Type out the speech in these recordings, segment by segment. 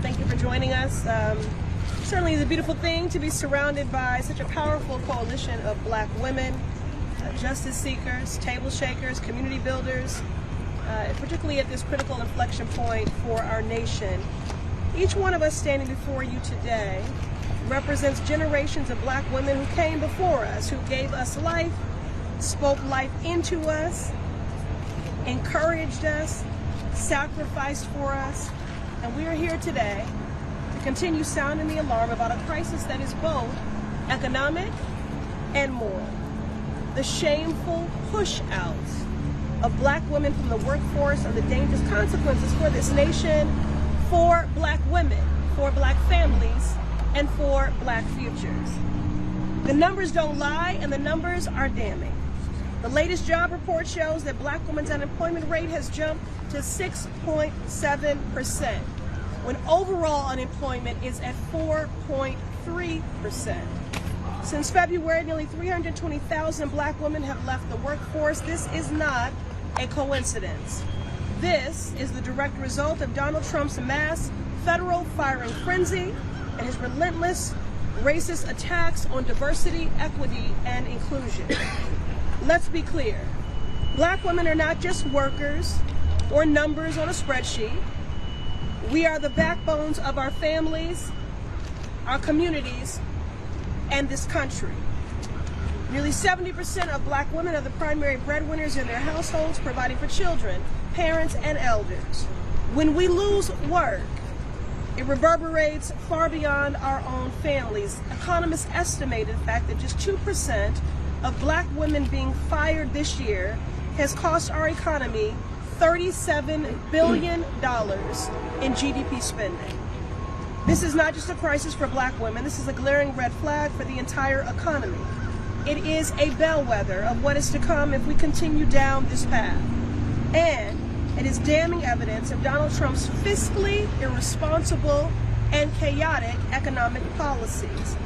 Thank you for joining us. Certainly it's a beautiful thing to be surrounded by such a powerful coalition of black women, justice seekers, table shakers, community builders, particularly at this critical inflection point for our nation. Each one of us standing before you today represents generations of black women who came before us, who gave us life, spoke life into us, encouraged us, sacrificed for us, and we are here today to continue sounding the alarm about a crisis that is both economic and moral. The shameful push out of black women from the workforce and the dangerous consequences for this nation, for black women, for black families, and for black futures. The numbers don't lie, and the numbers are damning. The latest job report shows that black women's unemployment rate has jumped to 6.7%, when overall unemployment is at 4.3%. Since February, nearly 320,000 black women have left the workforce. This is not a coincidence. This is the direct result of Donald Trump's mass federal firing frenzy and his relentless racist attacks on diversity, equity, and inclusion. Let's be clear. Black women are not just workers or numbers on a spreadsheet. We are the backbones of our families, our communities, and this country. Nearly 70% of black women are the primary breadwinners in their households, providing for children, parents, and elders. When we lose work, it reverberates far beyond our own families. Economists estimate, in fact, that just 2% of black women being fired this year has cost our economy $37 billion in GDP spending. This is not just a crisis for black women. This is a glaring red flag for the entire economy. It is a bellwether of what is to come if we continue down this path. And it is damning evidence of Donald Trump's fiscally irresponsible and chaotic economic policies.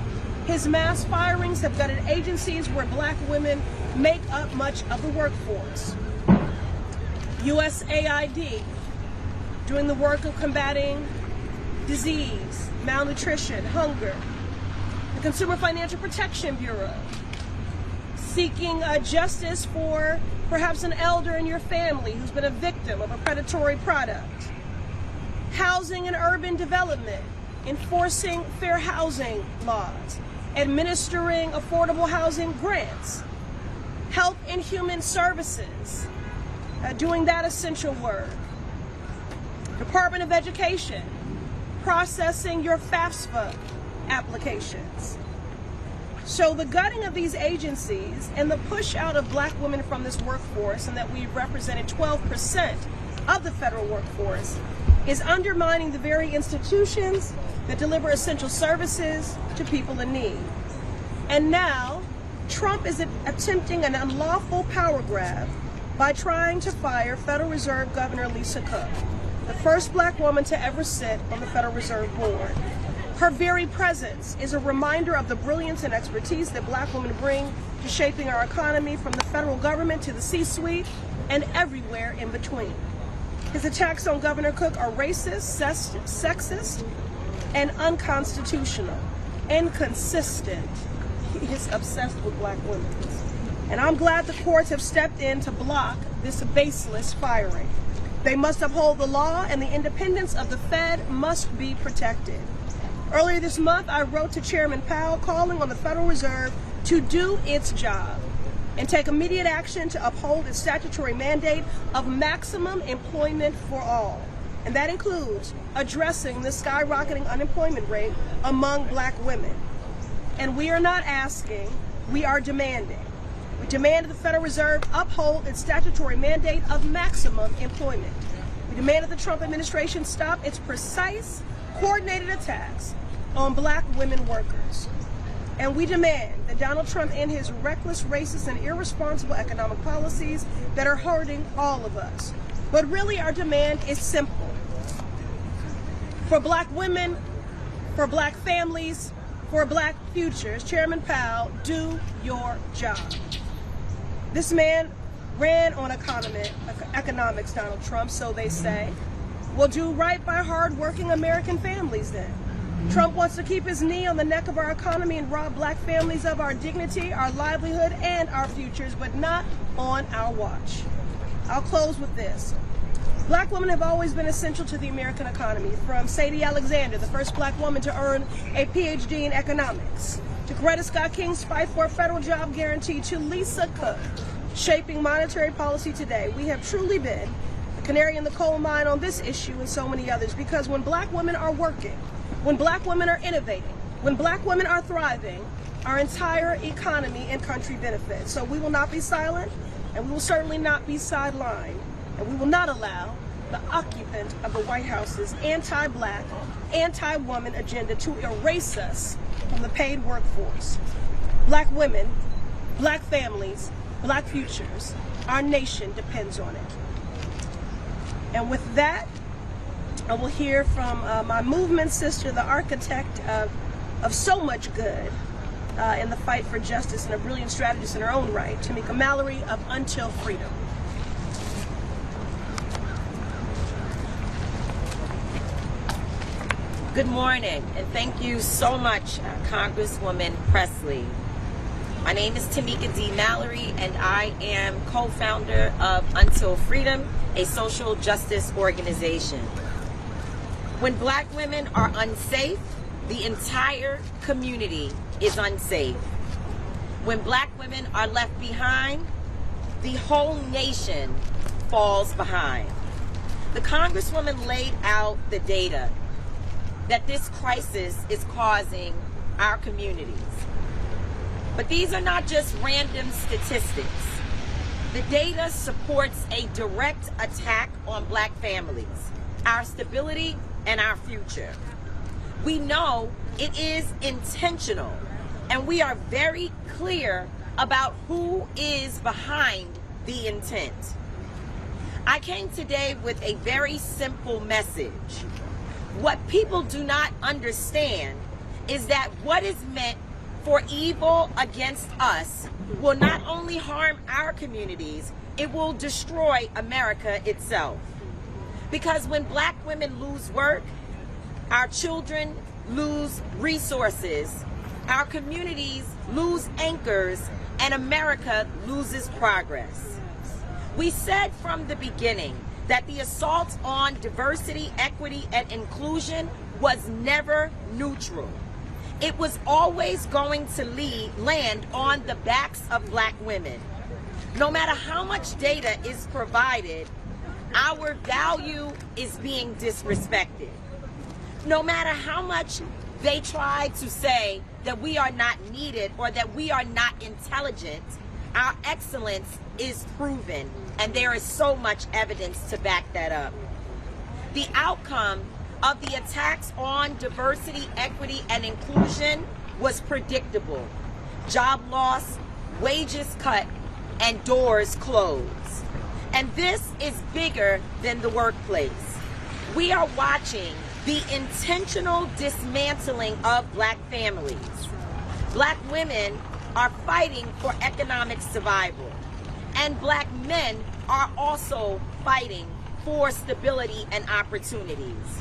His mass firings have gutted agencies where black women make up much of the workforce. USAID, doing the work of combating disease, malnutrition, hunger. The Consumer Financial Protection Bureau, seeking justice for perhaps an elder in your family who's been a victim of a predatory product. Housing and urban development, enforcing fair housing laws, administering affordable housing grants. Health and Human Services, doing that essential work. Department of Education, processing your FAFSA applications. So the gutting of these agencies and the push out of black women from this workforce, and that we've represented 12% of the federal workforce, is undermining the very institutions that deliver essential services to people in need. And now, Trump is attempting an unlawful power grab by trying to fire Federal Reserve Governor Lisa Cook, the first black woman to ever sit on the Federal Reserve Board. Her very presence is a reminder of the brilliance and expertise that black women bring to shaping our economy, from the federal government to the C-suite and everywhere in between. His attacks on Governor Cook are racist, sexist, and unconstitutional, inconsistent. He is obsessed with black women. And I'm glad the courts have stepped in to block this baseless firing. They must uphold the law, and the independence of the Fed must be protected. Earlier this month, I wrote to Chairman Powell calling on the Federal Reserve to do its job and take immediate action to uphold its statutory mandate of maximum employment for all. And that includes addressing the skyrocketing unemployment rate among black women. And we are not asking, we are demanding. We demand that the Federal Reserve uphold its statutory mandate of maximum employment. We demand that the Trump administration stop its precise, coordinated attacks on black women workers. And we demand that Donald Trump end his reckless, racist, and irresponsible economic policies that are hurting all of us. But really, our demand is simple. For black women, for black families, for black futures, Chairman Powell, do your job. This man ran on economics, Donald Trump, so they say. Well, do right by hard-working American families then. Trump wants to keep his knee on the neck of our economy and rob black families of our dignity, our livelihood, and our futures, but not on our watch. I'll close with this. Black women have always been essential to the American economy, from Sadie Alexander, the first black woman to earn a PhD in economics, to Coretta Scott King's fight for a federal job guarantee, to Lisa Cook, shaping monetary policy today. We have truly been the canary in the coal mine on this issue and so many others, because when black women are working, when black women are innovating, when black women are thriving, our entire economy and country benefit. So we will not be silent, and we will certainly not be sidelined, and we will not allow the occupant of the White House's anti-black, anti-woman agenda to erase us from the paid workforce. Black women, black families, black futures, our nation depends on it. And with that, I will hear from my movement sister, the architect of so much good in the fight for justice and a brilliant strategist in her own right, Tamika Mallory of Until Freedom. Good morning, and thank you so much, Congresswoman Pressley. My name is Tamika D. Mallory, and I am co-founder of Until Freedom, a social justice organization. When black women are unsafe, the entire community is unsafe. When black women are left behind, the whole nation falls behind. The Congresswoman laid out the data that this crisis is causing our communities. But these are not just random statistics. The data supports a direct attack on black families, our stability, and our future. We know it is intentional, and we are very clear about who is behind the intent. I came today with a very simple message. What people do not understand is that what is meant for evil against us will not only harm our communities, it will destroy America itself. Because when black women lose work, our children lose resources, our communities lose anchors, and America loses progress. We said from the beginning that the assault on diversity, equity, and inclusion was never neutral. It was always going to land on the backs of black women. No matter how much data is provided, our value is being disrespected. No matter how much they try to say that we are not needed or that we are not intelligent, our excellence is proven, and there is so much evidence to back that up. The outcome of the attacks on diversity, equity, and inclusion was predictable. Job loss, wages cut, and doors closed. And this is bigger than the workplace. We are watching the intentional dismantling of black families. Black women are fighting for economic survival, and black men are also fighting for stability and opportunities.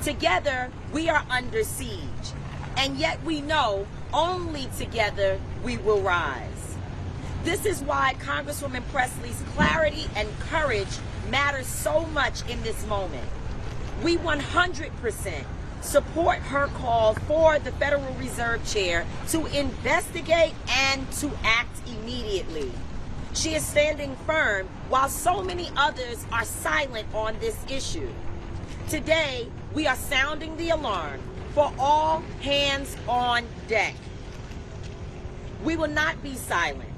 Together, we are under siege, and yet we know only together we will rise. This is why Congresswoman Pressley's clarity and courage matters so much in this moment. We 100% support her call for the Federal Reserve Chair to investigate and to act immediately. She is standing firm while so many others are silent on this issue. Today, we are sounding the alarm for all hands on deck. We will not be silent,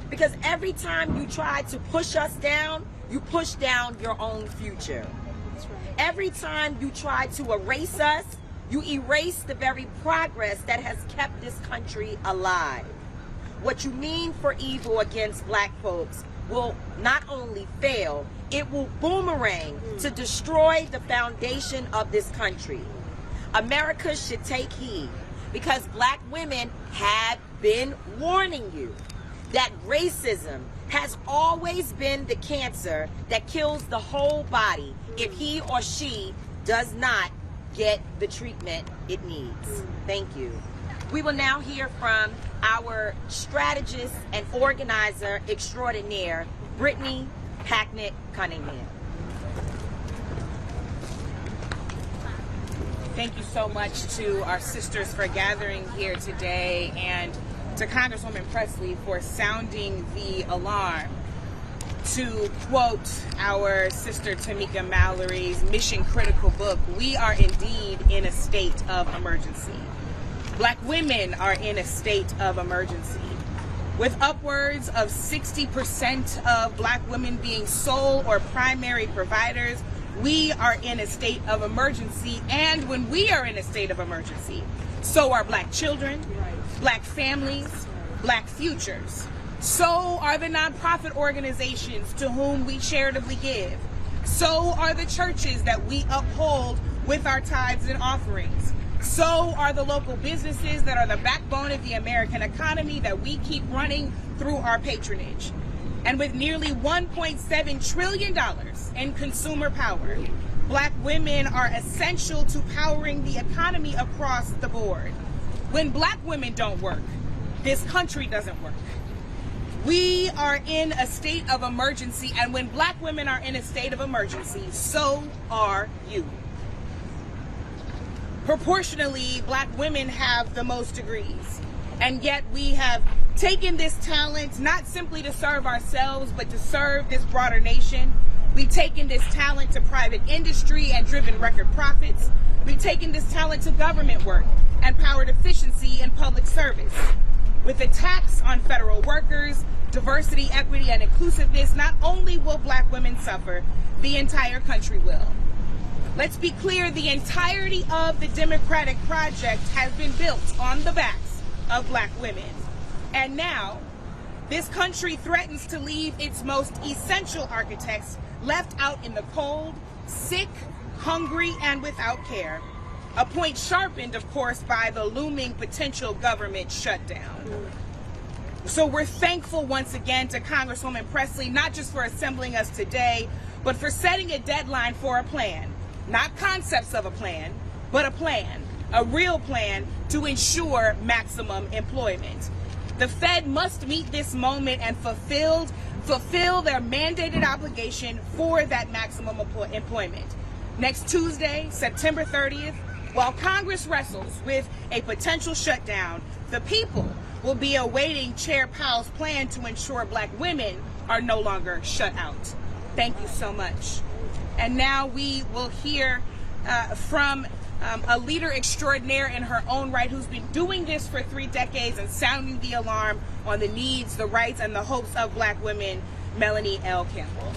because every time you try to push us down, you push down your own future. Every time you try to erase us, you erase the very progress that has kept this country alive. What you mean for evil against black folks will not only fail, it will boomerang to destroy the foundation of this country. America should take heed, because black women have been warning you that racism, has always been the cancer that kills the whole body if he or she does not get the treatment it needs. Thank you. We will now hear from our strategist and organizer extraordinaire, Brittany Hacknett-Cunningham. Thank you so much to our sisters for gathering here today, and to Congresswoman Pressley for sounding the alarm. To quote our sister Tamika Mallory's mission critical book, we are indeed in a state of emergency. Black women are in a state of emergency. With upwards of 60% of Black women being sole or primary providers, we are in a state of emergency. And when we are in a state of emergency, so are Black children, Black families, Black futures. So are the nonprofit organizations to whom we charitably give. So are the churches that we uphold with our tithes and offerings. So are the local businesses that are the backbone of the American economy that we keep running through our patronage. And with nearly $1.7 trillion in consumer power, Black women are essential to powering the economy across the board. When Black women don't work, this country doesn't work. We are in a state of emergency, and when Black women are in a state of emergency, so are you. Proportionally, Black women have the most degrees, and yet we have taken this talent not simply to serve ourselves, but to serve this broader nation. We've taken this talent to private industry and driven record profits. We've taken this talent to government work and powered efficiency in public service. With attacks on federal workers, diversity, equity, and inclusiveness, not only will Black women suffer, the entire country will. Let's be clear, the entirety of the Democratic project has been built on the backs of Black women. And now, this country threatens to leave its most essential architects left out in the cold, sick, hungry, and without care. A point sharpened, of course, by the looming potential government shutdown. So we're thankful once again to Congresswoman Pressley, not just for assembling us today, but for setting a deadline for a plan. Not concepts of a plan, but a plan, a real plan to ensure maximum employment. The Fed must meet this moment and fulfill their mandated obligation for that maximum employment. Next Tuesday, September 30th, while Congress wrestles with a potential shutdown, the people will be awaiting Chair Powell's plan to ensure Black women are no longer shut out. Thank you so much. And now we will hear from a leader extraordinaire in her own right who's been doing this for 3 decades and sounding the alarm on the needs, the rights, and the hopes of Black women, Melanie L. Campbell.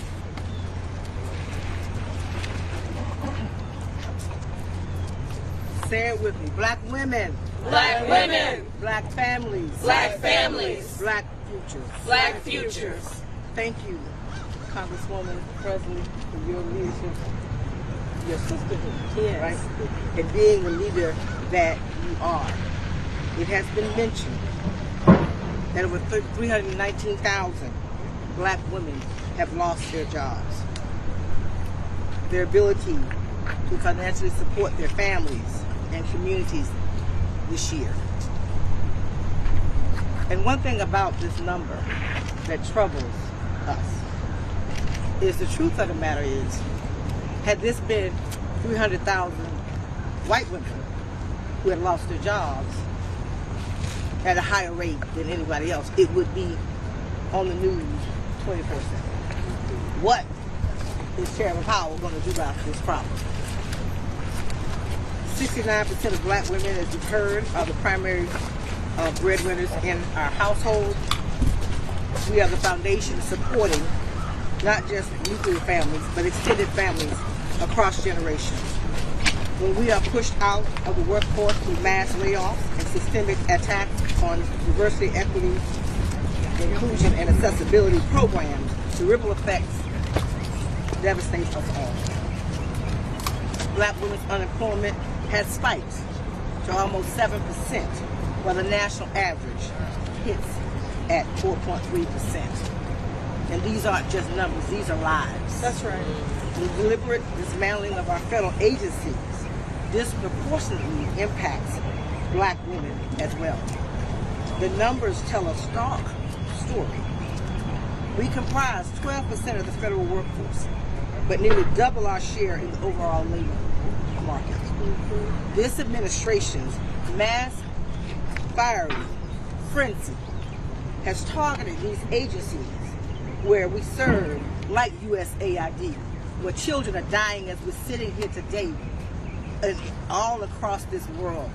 Say it with me. Black women. Black women. Black families. Black families. Black futures. Black futures. Thank you, Congresswoman Pressley, for your leadership, your sisterhood, Yes. right? And being the leader that you are. It has been mentioned that over 319,000 Black women have lost their jobs. Their ability to financially support their families and communities this year. And one thing about this number that troubles us is the truth of the matter is, had this been 300,000 white women who had lost their jobs at a higher rate than anybody else, it would be on the news 24/7. What is Chairman Powell going to do about this problem? 69% of Black women, as you've heard, are the primary breadwinners in our household. We are the foundation supporting not just nuclear families, but extended families across generations. When we are pushed out of the workforce through mass layoffs and systemic attacks on diversity, equity, inclusion, and accessibility programs, the ripple effects devastate us all. Black women's unemployment has spiked to almost 7%, while the national average hits at 4.3%. And these aren't just numbers, these are lives. That's right. The deliberate dismantling of our federal agencies disproportionately impacts black women as well. The numbers tell a stark story. We comprise 12% of the federal workforce, but nearly double our share in the overall labor market. This administration's mass firing frenzy has targeted these agencies where we serve, like USAID, where children are dying as we're sitting here today all across this world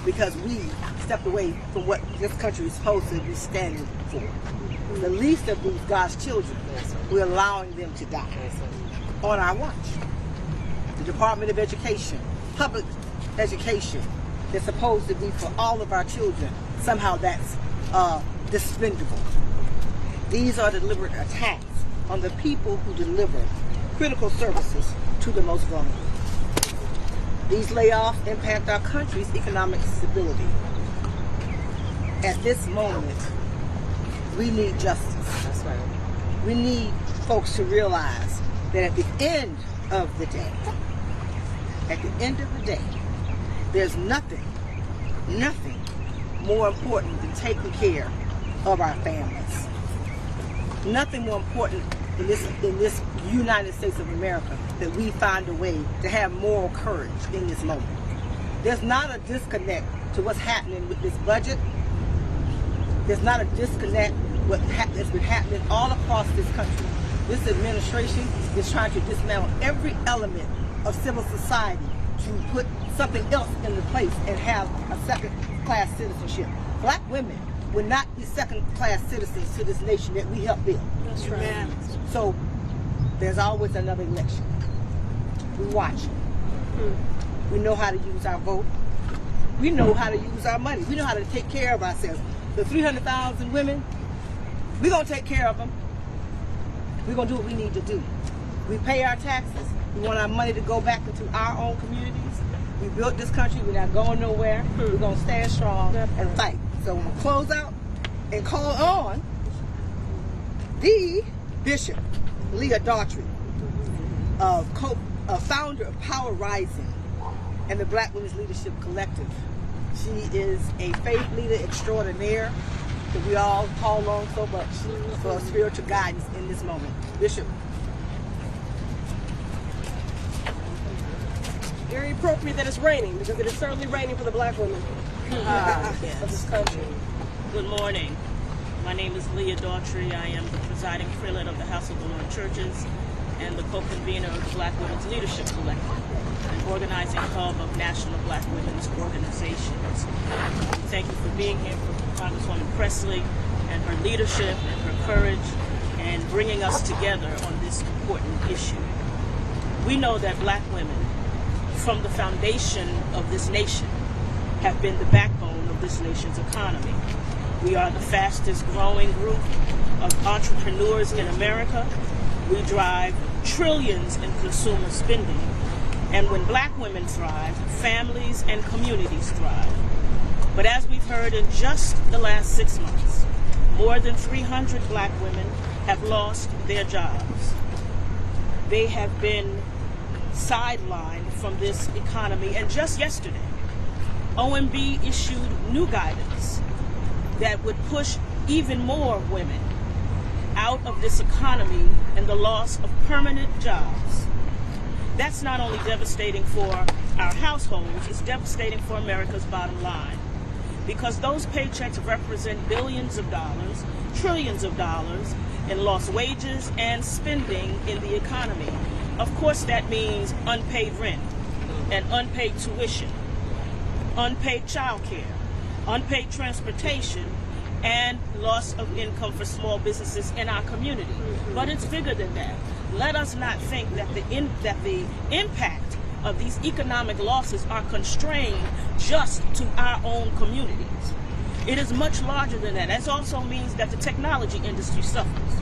because we stepped away from what this country is supposed to be standing for. The least of these God's children, we're allowing them to die on our watch. The Department of Education, public education, that's supposed to be for all of our children, somehow that's dispendable. These are deliberate attacks on the people who deliver critical services to the most vulnerable. These layoffs impact our country's economic stability. At this moment, we need justice. That's right. We need folks to realize that at the end of the day, there's nothing more important than taking care of our families. Nothing more important in this United States of America that we find a way to have moral courage in this moment. There's not a disconnect to what's happening with this budget. There's not a disconnect what has been happening all across this country. This administration is trying to dismantle every element of civil society to put something else into place and have a second-class citizenship. Black women will not be second-class citizens to this nation that we helped build. That's right. So there's always another election. We watch. We know how to use our vote. We know how to use our money. We know how to take care of ourselves. The 300,000 women, we're going to take care of them. We're going to do what we need to do. We pay our taxes. We want our money to go back into our own communities. We built this country. We're not going nowhere. We're going to stand strong and fight. So I'm going to close out and call on the Bishop Leah Daughtry, founder of Power Rising and the Black Women's Leadership Collective. She is a faith leader extraordinaire that we all call on so much for spiritual guidance in this moment. Bishop. Very appropriate that it's raining, because it is certainly raining for the black women of this country. Good morning. My name is Leah Daughtry. I am the presiding prelate of the House of the Lord Churches and the co-convener of the Black Women's Leadership Collective, an organizing hub of national Black women's organizations. Thank you for being here, for Congresswoman Pressley and her leadership and her courage and bringing us together on this important issue. We know that Black women, from the foundation of this nation, have been the backbone of this nation's economy. We are the fastest growing group of entrepreneurs in America. We drive trillions in consumer spending. And when Black women thrive, families and communities thrive. But as we've heard in just the last 6 months, more than 300 Black women have lost their jobs. They have been sidelined from this economy. And just yesterday, OMB issued new guidance that would push even more women out of this economy and the loss of permanent jobs. That's not only devastating for our households, it's devastating for America's bottom line, because those paychecks represent billions of dollars, trillions of dollars in lost wages and spending in the economy. Of course, that means unpaid rent and unpaid tuition, unpaid childcare, unpaid transportation, and loss of income for small businesses in our community. But it's bigger than that. Let us not think that the impact of these economic losses are constrained just to our own communities. It is much larger than that. That also means that the technology industry suffers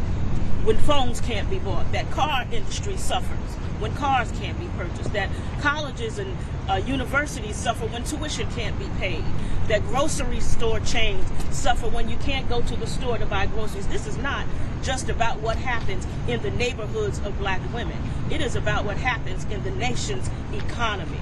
when phones can't be bought. That car industry suffers when cars can't be purchased, that colleges and universities suffer when tuition can't be paid, that grocery store chains suffer when you can't go to the store to buy groceries. This is not just about what happens in the neighborhoods of black women. It is about what happens in the nation's economy.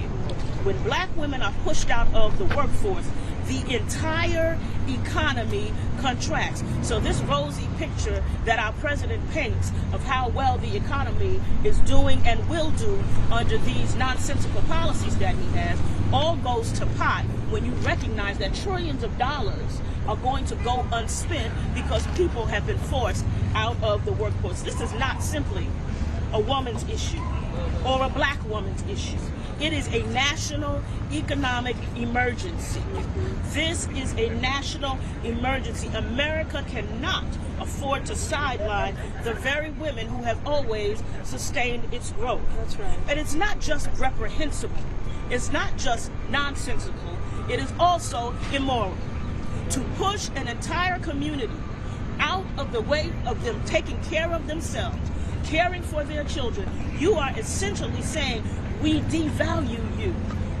When black women are pushed out of the workforce, the entire economy contracts. So this rosy picture that our president paints of how well the economy is doing and will do under these nonsensical policies that he has all goes to pot when you recognize that trillions of dollars are going to go unspent because people have been forced out of the workforce. This is not simply a woman's issue or a black woman's issue. It is a national economic emergency. This is a national emergency. America cannot afford to sideline the very women who have always sustained its growth. That's right. And it's not just reprehensible. It's not just nonsensical. It is also immoral. To push an entire community out of the way of them taking care of themselves, caring for their children, you are essentially saying, we devalue you.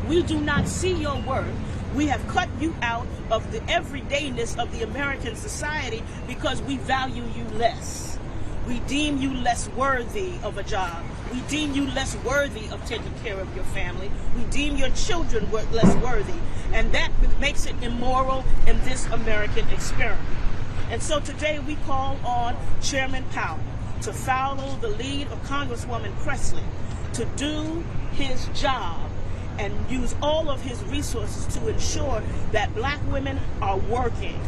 We do not see your worth. We have cut you out of the everydayness of the American society because we value you less. We deem you less worthy of a job. We deem you less worthy of taking care of your family. We deem your children less worthy. And that makes it immoral in this American experiment. And so today we call on Chairman Powell to follow the lead of Congresswoman Pressley to do his job and use all of his resources to ensure that black women are working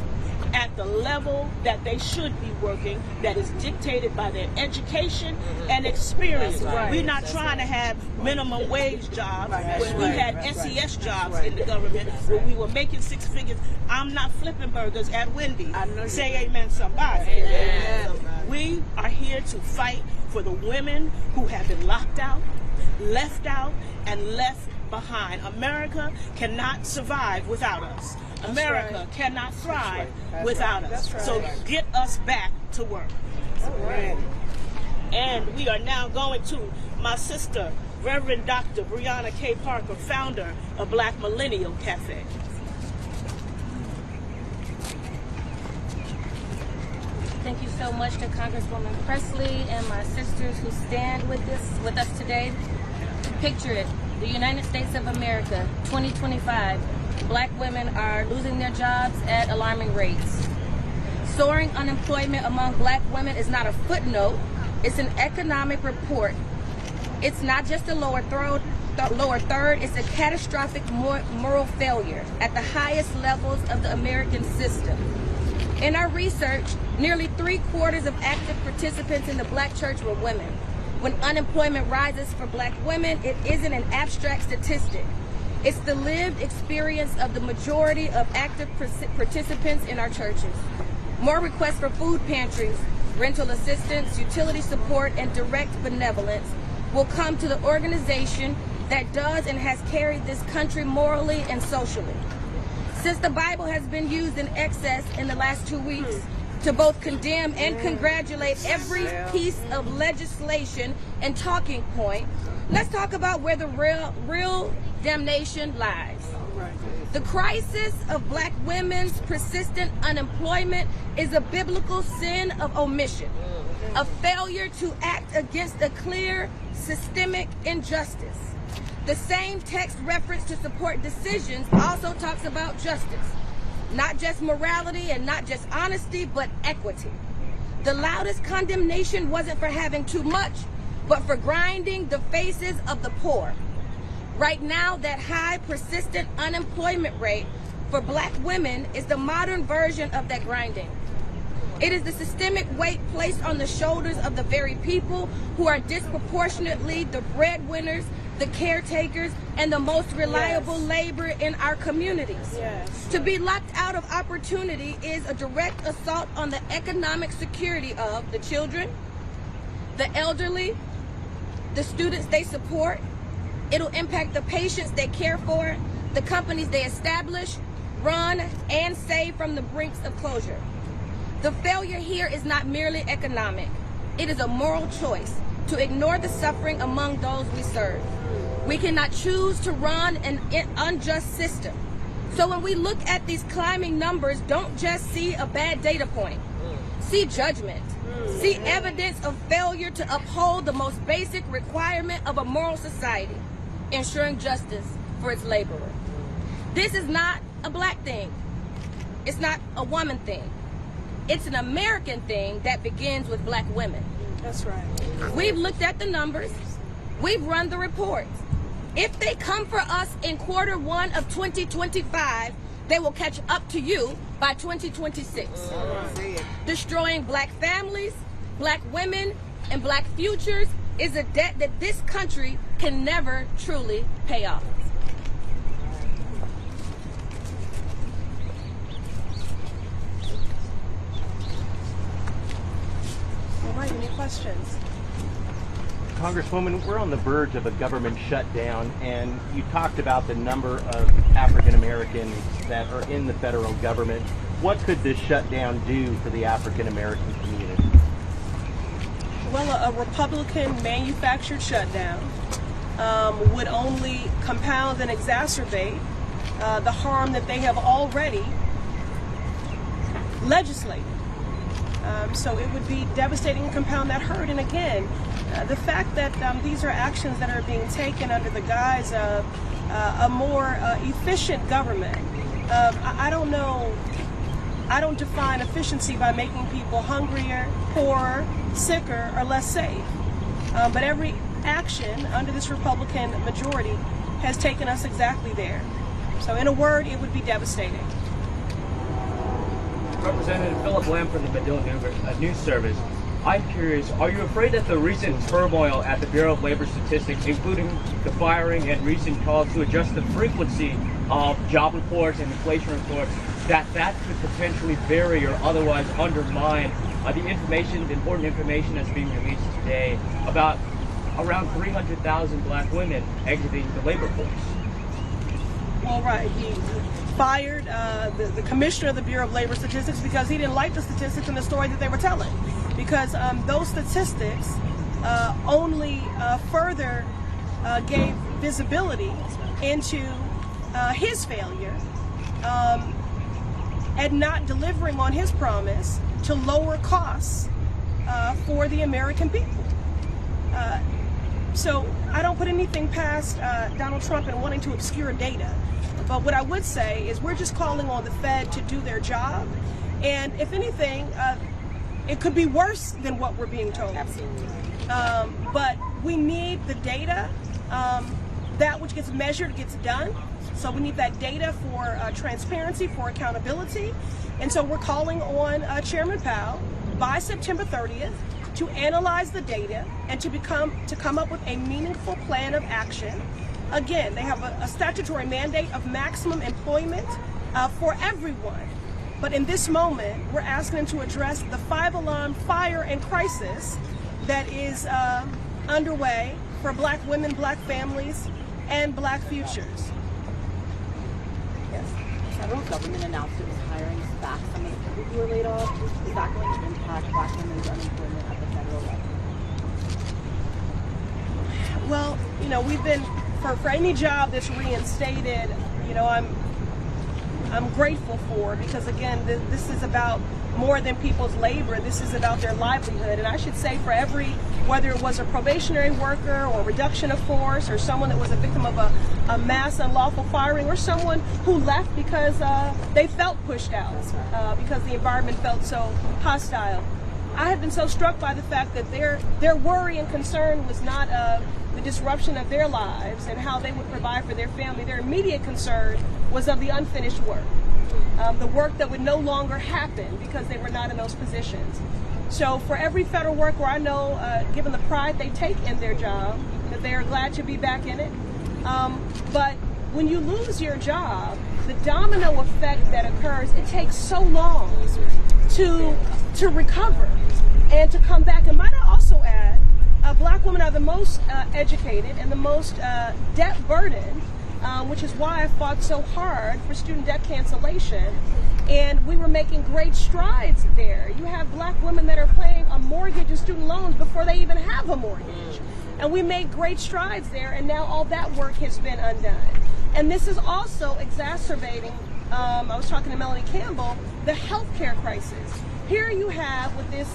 at the level that they should be working, that is dictated by their education and experience. Right. We're not trying to have minimum wage jobs when we had SES jobs Right. in the government where we were making six figures. I'm not flipping burgers at Wendy's. Say amen, somebody. Amen. We are here to fight for the women who have been locked out, left out, and left behind. America cannot survive without us. America cannot thrive without us. So get us back to work. And we are now going to my sister, Reverend Dr. Breonna K. Parker, founder of Black Millennial Cafe. Thank you so much to Congresswoman Pressley and my sisters who stand with us today. Picture it, the United States of America, 2025. Black women are losing their jobs at alarming rates. Soaring unemployment among black women is not a footnote, it's an economic report. It's not just a lower third, it's a catastrophic moral failure at the highest levels of the American system. In our research, nearly 3/4 of active participants in the black church were women. When unemployment rises for black women, it isn't an abstract statistic. It's the lived experience of the majority of active participants in our churches. More requests for food pantries, rental assistance, utility support, and direct benevolence will come to the organization that does and has carried this country morally and socially. Since the Bible has been used in excess in the last 2 weeks to both condemn and congratulate every piece of legislation and talking point, let's talk about where the real damnation lies. The crisis of black women's persistent unemployment is a biblical sin of omission, a failure to act against a clear systemic injustice. The same text reference to support decisions also talks about justice, not just morality and not just honesty, but equity. The loudest condemnation wasn't for having too much, but for grinding the faces of the poor. Right now, that high, persistent unemployment rate for black women is the modern version of that grinding. It is the systemic weight placed on the shoulders of the very people who are disproportionately the breadwinners, the caretakers, and the most reliable labor in our communities. To be locked out of opportunity is a direct assault on the economic security of the children, the elderly, the students they support. It'll impact the patients they care for, the companies they establish, run, and save from the brinks of closure. The failure here is not merely economic. It is a moral choice to ignore the suffering among those we serve. We cannot choose to run an unjust system. So when we look at these climbing numbers, don't just see a bad data point. See judgment. See evidence of failure to uphold the most basic requirement of a moral society, ensuring justice for its laborer. This is not a black thing. It's not a woman thing. It's an American thing that begins with black women. That's right. We've looked at the numbers. We've run the reports. If they come for us in Q1 of 2025, they will catch up to you by 2026. Destroying black families, black women, and black futures is a debt that this country can never truly pay off. All right, any questions? Congresswoman, we're on the verge of a government shutdown, and you talked about the number of African Americans that are in the federal government. What could this shutdown do for the African American community? Well, a Republican manufactured shutdown would only compound and exacerbate the harm that they have already legislated. So it would be devastating and compound that hurt. And again, the fact that these are actions that are being taken under the guise of a more efficient government, I don't know. I don't define efficiency by making people hungrier, poorer, sicker, or less safe. But every action under this Republican majority has taken us exactly there. So in a word, it would be devastating. Representative Philip Lamb from the Medill News Service. I'm curious, are you afraid that the recent turmoil at the Bureau of Labor Statistics, including the firing and recent calls to adjust the frequency of job reports and inflation reports, that could potentially vary or otherwise undermine the important information that's being released today about around 300,000 black women exiting the labor force? Well, right. He fired the commissioner of the Bureau of Labor Statistics because he didn't like the statistics and the story that they were telling. Because those statistics only further gave visibility into his failure and not delivering on his promise to lower costs for the American people. So I don't put anything past Donald Trump in wanting to obscure data. But what I would say is we're just calling on the Fed to do their job. And if anything, it could be worse than what we're being told. Absolutely. But we need the data. That which gets measured gets done. So we need that data for transparency, for accountability. And so we're calling on Chairman Powell by September 30th to analyze the data and to come up with a meaningful plan of action. Again, they have a statutory mandate of maximum employment for everyone. But in this moment, we're asking them to address the 5-alarm fire and crisis that is underway for black women, black families, and black futures. Yes. Federal government announced it was hiring back some of the people who were laid off. Is that going to impact black women's unemployment at the federal level? Well, you know, we've been, for any job that's reinstated, you know, I'm grateful for, because again, this is about more than people's labor. This is about their livelihood. And I should say, for every, whether it was a probationary worker or reduction of force, or someone that was a victim of a mass unlawful firing, or someone who left because they felt pushed out, because the environment felt so hostile, I have been so struck by the fact that their worry and concern was not the disruption of their lives and how they would provide for their family. Their immediate concern was of the unfinished work, the work that would no longer happen because they were not in those positions. So for every federal worker, I know, given the pride they take in their job, that they are glad to be back in it. But when you lose your job, the domino effect that occurs, it takes so long to recover and to come back. And might I also add, black women are the most educated and the most debt burdened, which is why I fought so hard for student debt cancellation. And we were making great strides there. You have black women that are paying a mortgage and student loans before they even have a mortgage. And we made great strides there, and now all that work has been undone. And this is also exacerbating, I was talking to Melanie Campbell, the healthcare crisis. Here you have with this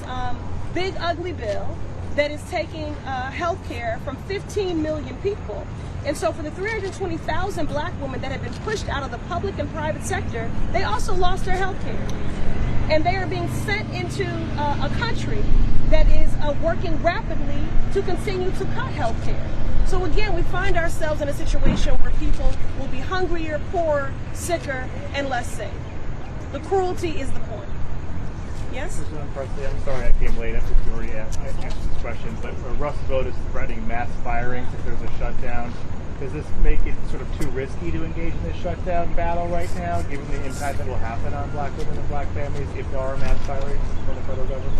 big ugly bill that is taking healthcare from 15 million people. And so for the 320,000 black women that have been pushed out of the public and private sector, they also lost their health care. And they are being sent into a country that is working rapidly to continue to cut health care. So again, we find ourselves in a situation where people will be hungrier, poorer, sicker, and less safe. The cruelty is the point. Yes? President Pressley, I'm sorry I came late after you already answered this question, but Russ Vought is threatening mass firings if there's a shutdown. Does this make it sort of too risky to engage in this shutdown battle right now, given the impact that will happen on black women and black families if there are mass firings from the federal government?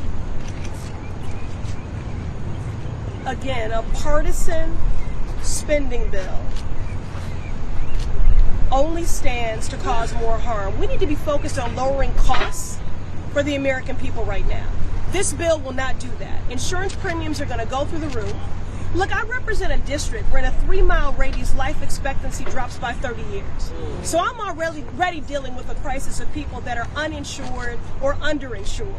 Again, a partisan spending bill only stands to cause more harm. We need to be focused on lowering costs for the American people right now. This bill will not do that. Insurance premiums are going to go through the roof. Look, I represent a district where in a 3-mile radius life expectancy drops by 30 years. So I'm already dealing with a crisis of people that are uninsured or underinsured.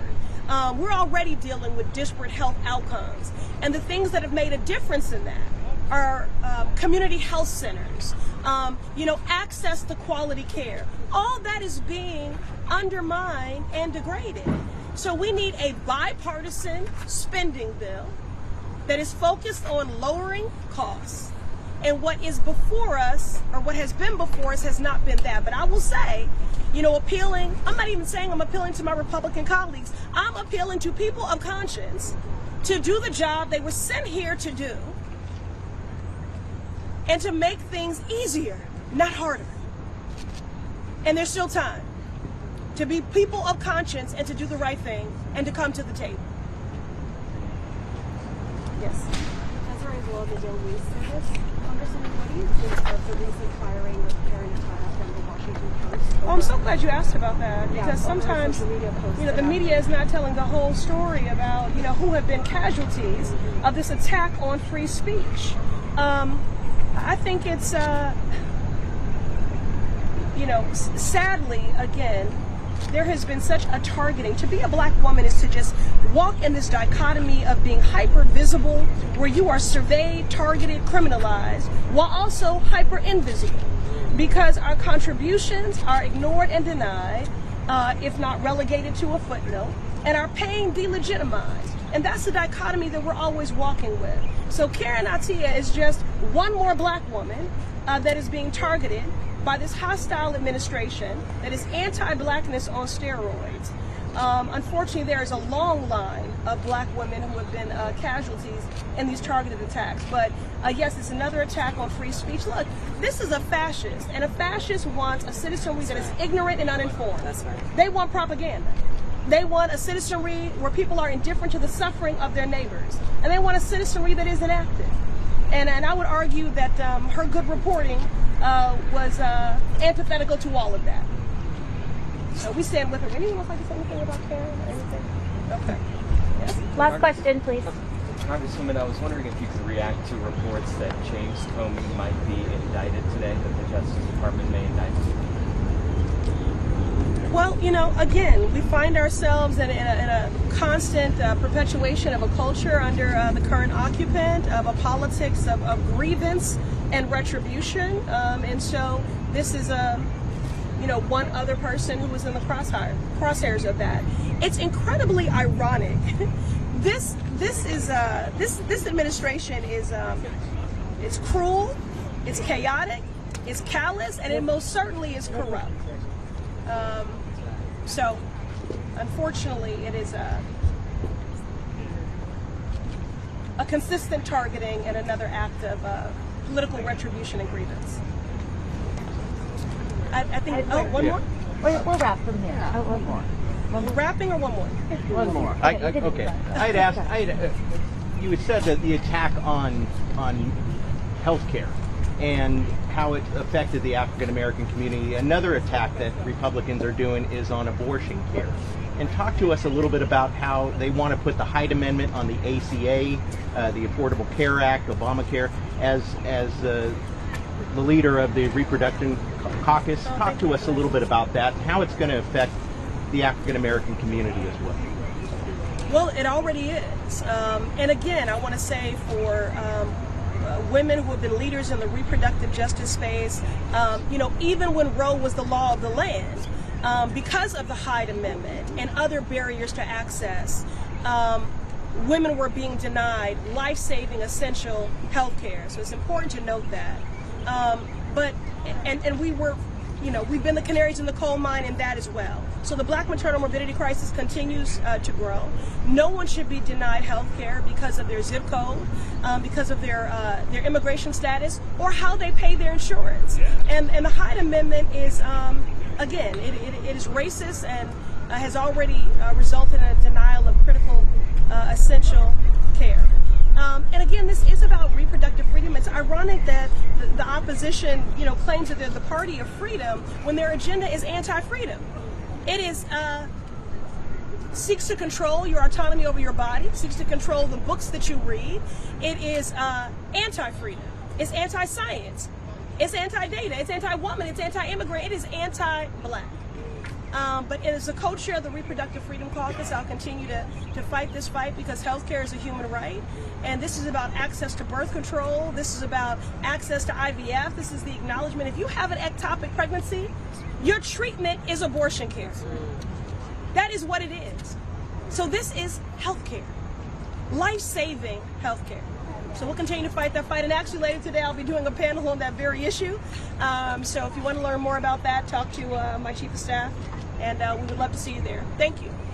We're already dealing with disparate health outcomes. And the things that have made a difference in that are community health centers, access to quality care. All that is being undermined and degraded. So we need a bipartisan spending bill that is focused on lowering costs. And what is before us, or what has been before us, has not been that. But I will say, appealing, I'm not even saying I'm appealing to my Republican colleagues. I'm appealing to people of conscience to do the job they were sent here to do and to make things easier, not harder. And there's still time to be people of conscience and to do the right thing and to come to the table. Yes. As a result of the Daily Service, Congresswoman, what do you think of the recent firing of Karen Atara from the Washington Post? Oh, I'm so glad you asked about that, because Yeah, sometimes the the media is not telling the whole story about who have been casualties of this attack on free speech. I think it's sadly, again, there has been such a targeting. To be a black woman is to just walk in this dichotomy of being hyper visible, where you are surveyed, targeted, criminalized, while also hyper invisible, because our contributions are ignored and denied, if not relegated to a footnote, and our pain delegitimized. And that's the dichotomy that we're always walking with. So Karen Atara is just one more black woman that is being targeted by this hostile administration that is anti-blackness on steroids. Unfortunately, there is a long line of black women who have been casualties in these targeted attacks. But yes, it's another attack on free speech. Look, this is a fascist, and a fascist wants a citizenry that is ignorant and uninformed. That's right. They want propaganda. They want a citizenry where people are indifferent to the suffering of their neighbors. And they want a citizenry that is inactive. And I would argue that her good reporting was antithetical to all of that. So we stand with her. Anyone else like to say anything about Karen or anything? Okay. Yes. Last question, please. Congresswoman, I was wondering if you could react to reports that James Comey might be indicted today, that the Justice Department may indict him. Well, again, we find ourselves in a constant perpetuation of a culture under the current occupant, of a politics of grievance and retribution. And so this is one other person who was in the crosshairs of that. It's incredibly ironic. This administration is it's cruel, it's chaotic, it's callous, and it most certainly is corrupt. So, unfortunately, it is a consistent targeting and another act of political retribution and grievance. I think. Oh, one more. We'll wrap from here. One more. We're wrapping or one more? One more. Okay. I'd asked. You had said that the attack on healthcare and how it affected the African American community. Another attack that Republicans are doing is on abortion care. And talk to us a little bit about how they want to put the Hyde Amendment on the ACA, the Affordable Care Act, Obamacare, as the leader of the Reproduction Caucus. Talk to us a little bit about that and how it's going to affect the African American community as well. Well, it already is. And again, I want to say for women who have been leaders in the reproductive justice space, even when Roe was the law of the land, because of the Hyde Amendment and other barriers to access, women were being denied life-saving, essential health care. So it's important to note that. And we were, we've been the canaries in the coal mine in that as well. So the Black maternal morbidity crisis continues to grow. No one should be denied health care because of their zip code, because of their immigration status, or how they pay their insurance. And the Hyde Amendment is, again, it is racist and has already resulted in a denial of critical, essential care. And again, this is about reproductive freedom. It's ironic that the opposition, claims that they're the party of freedom when their agenda is anti-freedom. It is seeks to control your autonomy over your body, seeks to control the books that you read. It is anti-freedom. It's anti-science. It's anti-data. It's anti-woman. It's anti-immigrant. It is anti-black. But as a co-chair of the Reproductive Freedom Caucus, I'll continue to fight this fight because healthcare is a human right. And this is about access to birth control. This is about access to IVF. This is the acknowledgement. If you have an ectopic pregnancy, your treatment is abortion care. That is what it is. So this is healthcare, life-saving healthcare. So we'll continue to fight that fight. And actually later today, I'll be doing a panel on that very issue. So if you want to learn more about that, talk to my chief of staff. And we would love to see you there. Thank you.